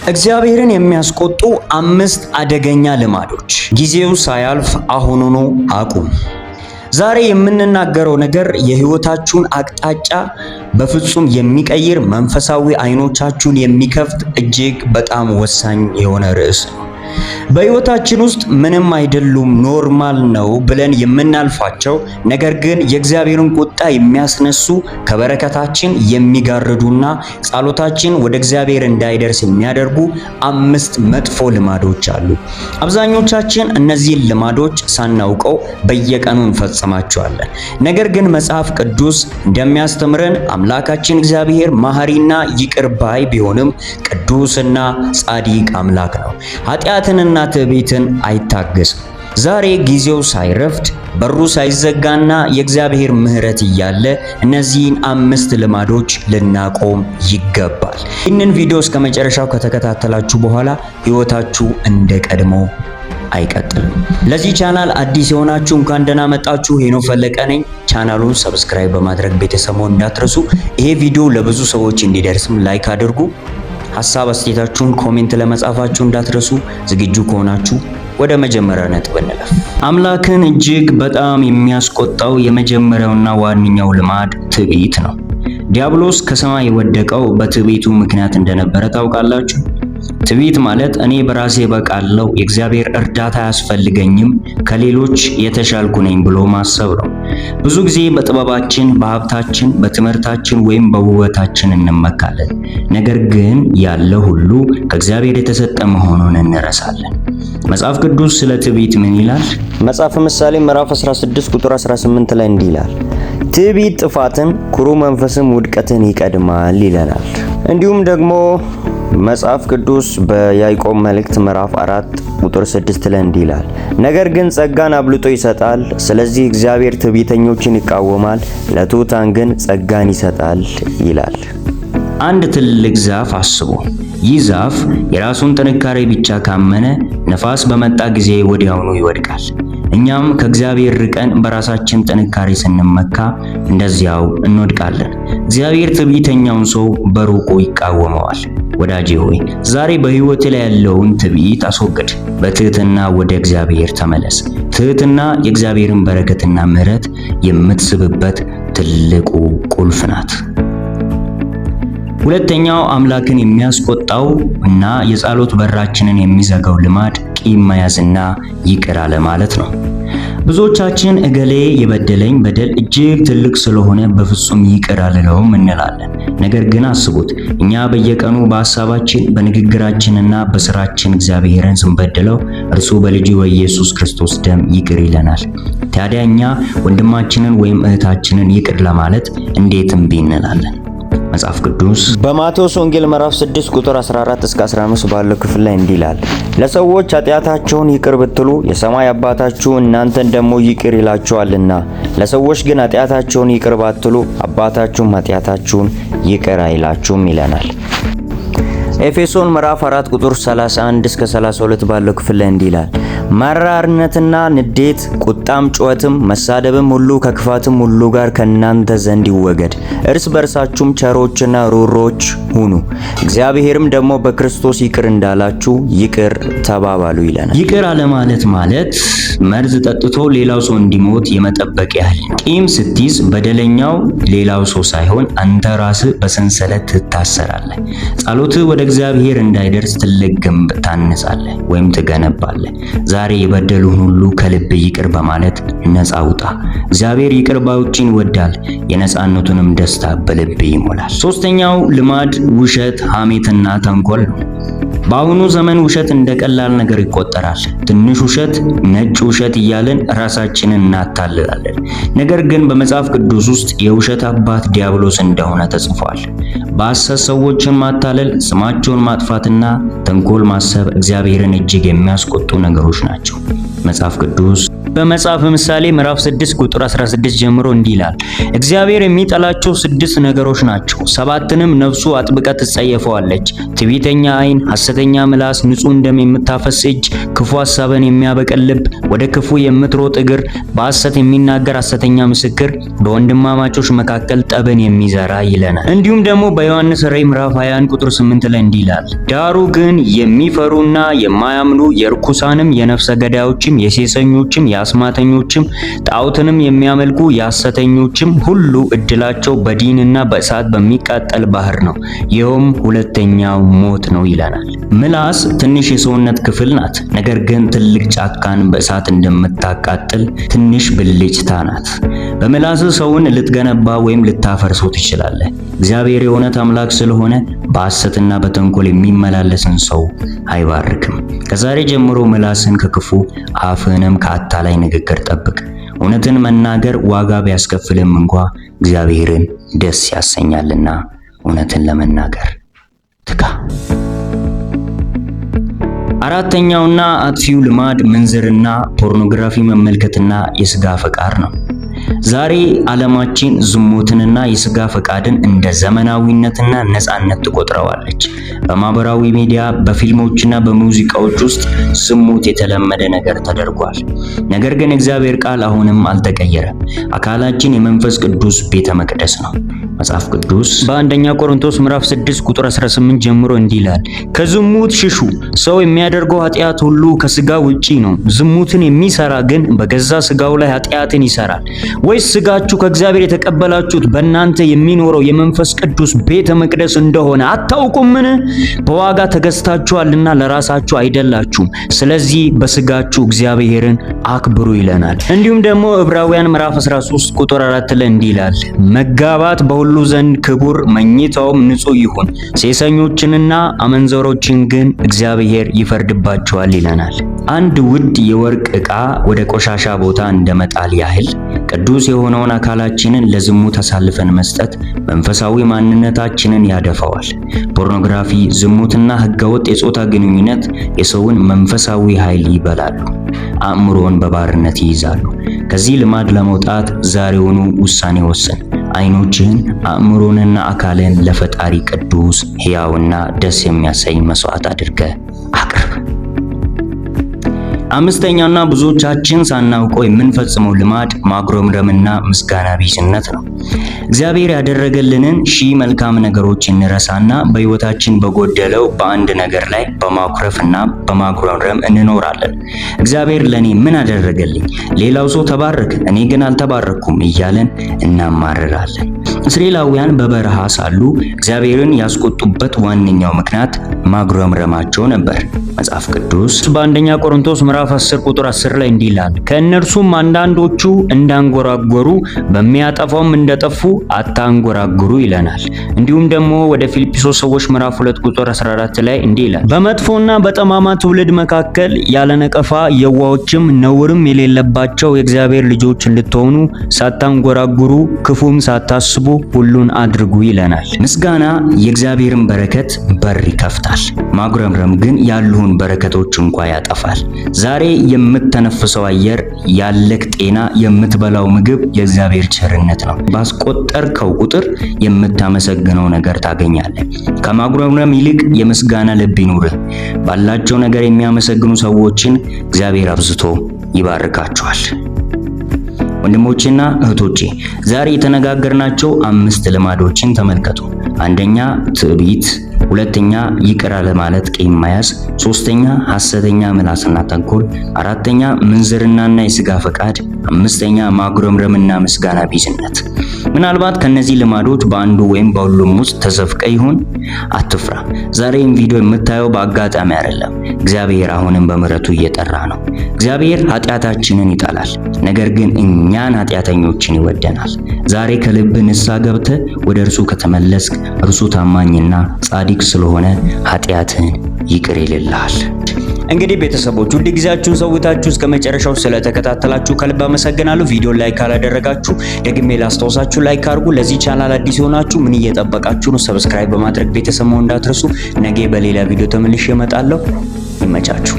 እግዚአብሔርን የሚያስቆጡ 5 አደገኛ ልማዶች። ጊዜው ሳያልፍ አሁኑኑ አቁም። ዛሬ የምንናገረው ነገር የህይወታችሁን አቅጣጫ በፍጹም የሚቀይር፣ መንፈሳዊ አይኖቻችሁን የሚከፍት እጅግ በጣም ወሳኝ የሆነ ርዕስ ነው። በህይወታችን ውስጥ ምንም አይደሉም፣ ኖርማል ነው ብለን የምናልፋቸው ነገር ግን የእግዚአብሔርን ቁጣ የሚያስነሱ፣ ከበረከታችን የሚጋርዱና ጸሎታችን ወደ እግዚአብሔር እንዳይደርስ የሚያደርጉ 5 መጥፎ ልማዶች አሉ። አብዛኞቻችን እነዚህን ልማዶች ሳናውቀው በየቀኑ እንፈጽማቸዋለን። ነገር ግን መጽሐፍ ቅዱስ እንደሚያስተምረን አምላካችን እግዚአብሔር መሐሪና ይቅር ባይ ቢሆንም ቅዱስና ጻድቅ አምላክ ነው። ኃጢአትንና ትዕቢትን አይታገስም። ዛሬ ጊዜው ሳይረፍድ በሩ ሳይዘጋና የእግዚአብሔር ምሕረት እያለ እነዚህን 5 ልማዶች ልናቆም ይገባል። ይህንን ቪዲዮ እስከ መጨረሻው ከተከታተላችሁ በኋላ ህይወታችሁ እንደ ቀድሞ አይቀጥልም። ለዚህ ቻናል አዲስ የሆናችሁ እንኳን ደህና መጣችሁ። ሄኖክ ፈለቀ ነኝ። ቻናሉን ሰብስክራይብ በማድረግ ቤተሰብ መሆን እንዳትረሱ። ይሄ ቪዲዮ ለብዙ ሰዎች እንዲደርስም ላይክ አድርጉ። ሐሳብ አስተያየታችሁን ኮሜንት ለመጻፋችሁ እንዳትረሱ። ዝግጁ ከሆናችሁ ወደ መጀመሪያው ነጥብ እንለፍ። አምላክን እጅግ በጣም የሚያስቆጣው የመጀመሪያውና ዋነኛው ልማድ ትዕቢት ነው። ዲያብሎስ ከሰማይ የወደቀው በትዕቢቱ ምክንያት እንደነበረ ታውቃላችሁ። ትዕቢት ማለት እኔ በራሴ በቃለሁ፣ የእግዚአብሔር እርዳታ አያስፈልገኝም፣ ከሌሎች የተሻልኩ ነኝ ብሎ ማሰብ ነው። ብዙ ጊዜ በጥበባችን፣ በሀብታችን፣ በትምህርታችን ወይም በውበታችን እንመካለን። ነገር ግን ያለ ሁሉ ከእግዚአብሔር የተሰጠ መሆኑን እንረሳለን። መጽሐፍ ቅዱስ ስለ ትዕቢት ምን ይላል? መጽሐፈ ምሳሌ ምዕራፍ 16 ቁጥር 18 ላይ እንዲህ ይላል፣ ትዕቢት ጥፋትን፣ ኩሩ መንፈስም ውድቀትን ይቀድማል ይለናል። እንዲሁም ደግሞ መጽሐፍ ቅዱስ በያዕቆብ መልእክት ምዕራፍ 4 ቁጥር 6 ላይ እንዲህ ይላል፣ ነገር ግን ጸጋን አብልጦ ይሰጣል። ስለዚህ እግዚአብሔር ትዕቢተኞችን ይቃወማል፣ ለትሑታን ግን ጸጋን ይሰጣል ይላል። አንድ ትልቅ ዛፍ አስቡ። ይህ ዛፍ የራሱን ጥንካሬ ብቻ ካመነ ነፋስ በመጣ ጊዜ ወዲያውኑ ይወድቃል። እኛም ከእግዚአብሔር ርቀን በራሳችን ጥንካሬ ስንመካ እንደዚያው እንወድቃለን። እግዚአብሔር ትዕቢተኛውን ሰው በሩቁ ይቃወመዋል። ወዳጄ ሆይ ዛሬ በህይወት ላይ ያለውን ትዕቢት አስወግድ። በትህትና ወደ እግዚአብሔር ተመለስ። ትህትና የእግዚአብሔርን በረከትና ምሕረት የምትስብበት ትልቁ ቁልፍ ናት። ሁለተኛው አምላክን የሚያስቆጣው እና የጸሎት በራችንን የሚዘጋው ልማድ ቂም መያዝና ይቅር አለ ማለት ነው። ብዙዎቻችን እገሌ የበደለኝ በደል እጅግ ትልቅ ስለሆነ በፍጹም ይቅር አልለውም እንላለን። ነገር ግን አስቡት፣ እኛ በየቀኑ በሐሳባችን፣ በንግግራችንና በስራችን እግዚአብሔርን ስንበድለው እርሱ በልጁ በኢየሱስ ክርስቶስ ደም ይቅር ይለናል። ታዲያ እኛ ወንድማችንን ወይም እህታችንን ይቅር ለማለት እንዴት እምቢ እንላለን? መጽሐፍ ቅዱስ በማቴዎስ ወንጌል ምዕራፍ 6 ቁጥር 14 እስከ 15 ባለው ክፍል ላይ እንዲህ ይላል፣ ለሰዎች ኃጢአታቸውን ይቅር ብትሉ የሰማይ አባታችሁ እናንተን ደግሞ ይቅር ይላችኋልና፣ ለሰዎች ግን ኃጢአታቸውን ይቅር ባትሉ አባታችሁም ኃጢአታችሁን ይቅር አይላችሁም ይለናል። ኤፌሶን ምዕራፍ 4 ቁጥር 31 እስከ 32 ባለው ክፍል ላይ እንዲህ ይላል፣ መራርነትና ንዴት፣ ቁጣም፣ ጩኸትም፣ መሳደብም ሁሉ ከክፋትም ሁሉ ጋር ከእናንተ ዘንድ ይወገድ። እርስ በርሳችሁም ቸሮችና ሩሮች ሁኑ፣ እግዚአብሔርም ደግሞ በክርስቶስ ይቅር እንዳላችሁ ይቅር ተባባሉ ይለናል። ይቅር አለ ማለት መርዝ ጠጥቶ ሌላው ሰው እንዲሞት የመጠበቅ ያህል ነው። ቂም ስትይዝ በደለኛው ሌላው ሰው ሳይሆን አንተ ራስህ በሰንሰለት ትታሰራለህ። ጸሎትህ ወደ እግዚአብሔር እንዳይደርስ ትልቅ ግንብ ታንጻለህ ወይም ትገነባለህ። ዛሬ የበደሉህን ሁሉ ከልብ ይቅር በማለት ነፃ ውጣ። እግዚአብሔር ይቅር ባዮችን ይወዳል፣ የነፃነቱንም ደስታ በልብ ይሞላል። ሶስተኛው ልማድ ውሸት፣ ሐሜትና ተንኮል ነው። በአሁኑ ዘመን ውሸት እንደ ቀላል ነገር ይቆጠራል። ትንሽ ውሸት፣ ነጭ ውሸት እያለን ራሳችንን እናታልላለን። ነገር ግን በመጽሐፍ ቅዱስ ውስጥ የውሸት አባት ዲያብሎስ እንደሆነ ተጽፏል። በሐሰት ሰዎችን ማታለል፣ ስማቸውን ማጥፋትና ተንኮል ማሰብ እግዚአብሔርን እጅግ የሚያስቆጡ ነገሮች ናቸው። መጽሐፍ ቅዱስ በመጽሐፈ ምሳሌ ምዕራፍ 6 ቁጥር 16 ጀምሮ እንዲህ ይላል፣ እግዚአብሔር የሚጠላቸው 6 ነገሮች ናቸው፣ 7ንም ነፍሱ አጥብቃ ትጸየፈዋለች። ትዕቢተኛ ዓይን፣ ሐሰተኛ ምላስ፣ ንጹሕ ደም የምታፈስ እጅ፣ ክፉ ሐሳብን የሚያበቅል ልብ፣ ወደ ክፉ የምትሮጥ እግር፣ በሐሰት የሚናገር ሐሰተኛ ምስክር፣ በወንድማማቾች መካከል ጠብን የሚዘራ ይለናል። እንዲሁም ደግሞ በዮሐንስ ራዕይ ምዕራፍ 21 ቁጥር 8 ላይ እንዲህ ይላል፣ ዳሩ ግን የሚፈሩና የማያምኑ የርኩሳንም የነፍሰ ገዳዮችም የሴሰኞችም የአስማተኞችም ጣዖትንም የሚያመልኩ የሐሰተኞችም ሁሉ እድላቸው በዲንና በእሳት በሚቃጠል ባህር ነው፣ ይኸውም ሁለተኛው ሞት ነው ይለናል። ምላስ ትንሽ የሰውነት ክፍል ናት፣ ነገር ግን ትልቅ ጫካን በእሳት እንደምታቃጥል ትንሽ ብልጭታ ናት። በምላስ ሰውን ልትገነባ ወይም ልታፈርሰው ትችላለህ። እግዚአብሔር የእውነት አምላክ ስለሆነ በሐሰትና በተንኮል የሚመላለስን ሰው አይባርክም። ከዛሬ ጀምሮ ምላስን ከክፉ አፍህንም ከአታላይ ንግግር ጠብቅ። እውነትን መናገር ዋጋ ቢያስከፍልም እንኳ እግዚአብሔርን ደስ ያሰኛልና እውነትን ለመናገር ትጋ። አራተኛውና አጥፊው ልማድ ምንዝርና ፖርኖግራፊ መመልከትና የሥጋ ፈቃድ ነው። ዛሬ ዓለማችን ዝሙትንና የሥጋ ፈቃድን እንደ ዘመናዊነትና ነፃነት ትቆጥረዋለች። በማህበራዊ ሚዲያ፣ በፊልሞችና በሙዚቃዎች ውስጥ ዝሙት የተለመደ ነገር ተደርጓል። ነገር ግን እግዚአብሔር ቃል አሁንም አልተቀየረም። አካላችን የመንፈስ ቅዱስ ቤተ መቅደስ ነው። መጽሐፍ ቅዱስ በአንደኛ ቆሮንቶስ ምዕራፍ 6 ቁጥር 18 ጀምሮ እንዲህ ይላል፣ ከዝሙት ሽሹ። ሰው የሚያደርገው ኃጢአት ሁሉ ከሥጋ ውጪ ነው። ዝሙትን የሚሰራ ግን በገዛ ሥጋው ላይ ኃጢአትን ይሰራል። ወይስ ሥጋችሁ ከእግዚአብሔር የተቀበላችሁት በእናንተ የሚኖረው የመንፈስ ቅዱስ ቤተ መቅደስ እንደሆነ አታውቁምን? በዋጋ ተገዝታችኋልና ለራሳችሁ አይደላችሁም። ስለዚህ በሥጋችሁ እግዚአብሔርን አክብሩ ይለናል። እንዲሁም ደግሞ ዕብራውያን ምዕራፍ 13 ቁጥር 4 ላይ እንዲህ ይላል፣ መጋባት በሁሉ ዘንድ ክቡር፣ መኝታውም ንጹሕ ይሁን፣ ሴሰኞችንና አመንዘሮችን ግን እግዚአብሔር ይፈርድባቸዋል ይለናል። አንድ ውድ የወርቅ ዕቃ ወደ ቆሻሻ ቦታ እንደመጣል ያህል ቅዱስ የሆነውን አካላችንን ለዝሙት አሳልፈን መስጠት መንፈሳዊ ማንነታችንን ያደፈዋል። ፖርኖግራፊ፣ ዝሙትና ሕገወጥ የጾታ ግንኙነት የሰውን መንፈሳዊ ኃይል ይበላሉ፣ አእምሮን በባርነት ይይዛሉ። ከዚህ ልማድ ለመውጣት ዛሬውኑ ውሳኔ ወስን። ዓይኖችህን፣ አእምሮንና አካልን ለፈጣሪ ቅዱስ፣ ሕያውና ደስ የሚያሰኝ መስዋዕት አድርገህ አቅርብ። አምስተኛውና ብዙዎቻችን ሳናውቀው የምንፈጽመው ልማድ ማጉረምረምና ምስጋና ቢስነት ነው። እግዚአብሔር ያደረገልንን ሺህ መልካም ነገሮች እንረሳና በሕይወታችን በጎደለው በአንድ ነገር ላይ በማኩረፍና በማጉረምረም እንኖራለን። እግዚአብሔር ለኔ ምን አደረገልኝ? ሌላው ሰው ተባረከ፣ እኔ ግን አልተባረኩም እያለን እናማርራለን። እስራኤላውያን በበረሃ ሳሉ እግዚአብሔርን ያስቆጡበት ዋነኛው ምክንያት ማጉረምረማቸው ነበር። መጽሐፍ ቅዱስ በአንደኛ ቆሮንቶስ ምዕራፍ 10 ቁጥር 10 ላይ እንዲህ ይላል፣ ከእነርሱም አንዳንዶቹ እንዳንጎራጎሩ በሚያጠፋውም እንደጠፉ አታንጎራጉሩ ይለናል። እንዲሁም ደግሞ ወደ ፊልጵስዩስ ሰዎች ምዕራፍ 2 ቁጥር 14 ላይ እንዲህ ይላል፣ በመጥፎና በጠማማ ትውልድ መካከል ያለ ነቀፋ የዋሆችም ነውርም የሌለባቸው የእግዚአብሔር ልጆች እንድትሆኑ ሳታንጎራጉሩ ክፉም ሳታስቡ ሁሉን አድርጉ ይለናል። ምስጋና የእግዚአብሔርን በረከት በር ይከፍታል። ማጉረምረም ግን ያሉን በረከቶች እንኳ ያጠፋል። ዛሬ የምትተነፍሰው አየር፣ ያለክ ጤና፣ የምትበላው ምግብ የእግዚአብሔር ቸርነት ነው። ባስቆጠርከው ቁጥር የምታመሰግነው ነገር ታገኛለህ። ከማጉረምረም ይልቅ የምስጋና ልብ ይኑርህ። ባላቸው ነገር የሚያመሰግኑ ሰዎችን እግዚአብሔር አብዝቶ ይባርካቸዋል። ወንድሞቼና እህቶቼ ዛሬ የተነጋገርናቸው 5 ልማዶችን ተመልከቱ። አንደኛ ትዕቢት፣ ሁለተኛ ይቅር አለማለት ቂም መያዝ፣ ሶስተኛ ሐሰተኛ ምላስና ተንኮል፣ አራተኛ ምንዝርናና የሥጋ ፈቃድ፣ አምስተኛ ማጉረምረምና ምስጋና ቢስነት። ምናልባት ከነዚህ ልማዶች በአንዱ ወይም በሁሉም ውስጥ ተዘፍቀ ይሆን? አትፍራ። ዛሬም ቪዲዮ የምታየው በአጋጣሚ አይደለም። እግዚአብሔር አሁንም በምሕረቱ እየጠራ ነው። እግዚአብሔር ኃጢአታችንን ይጠላል፣ ነገር ግን እኛን ኃጢአተኞችን ይወደናል። ዛሬ ከልብ ንስሐ ገብተህ ወደ እርሱ ከተመለስክ እርሱ ታማኝና ጻድቅ ስለሆነ ኃጢአትህን ይቅር ይልልሃል። እንግዲህ ቤተሰቦች ውድ ጊዜያችሁን ሰውታችሁ እስከ መጨረሻው ስለተከታተላችሁ ከልብ አመሰግናለሁ። ቪዲዮ ላይክ ካላደረጋችሁ ደግሜ ላስታውሳችሁ ላይክ አድርጉ። ለዚህ ቻናል አዲስ ሆናችሁ ምን እየጠበቃችሁ ነው? ሰብስክራይብ በማድረግ ቤተሰብ መሆን እንዳትረሱ። ነገ በሌላ ቪዲዮ ተመልሼ እመጣለሁ። ይመቻችሁ።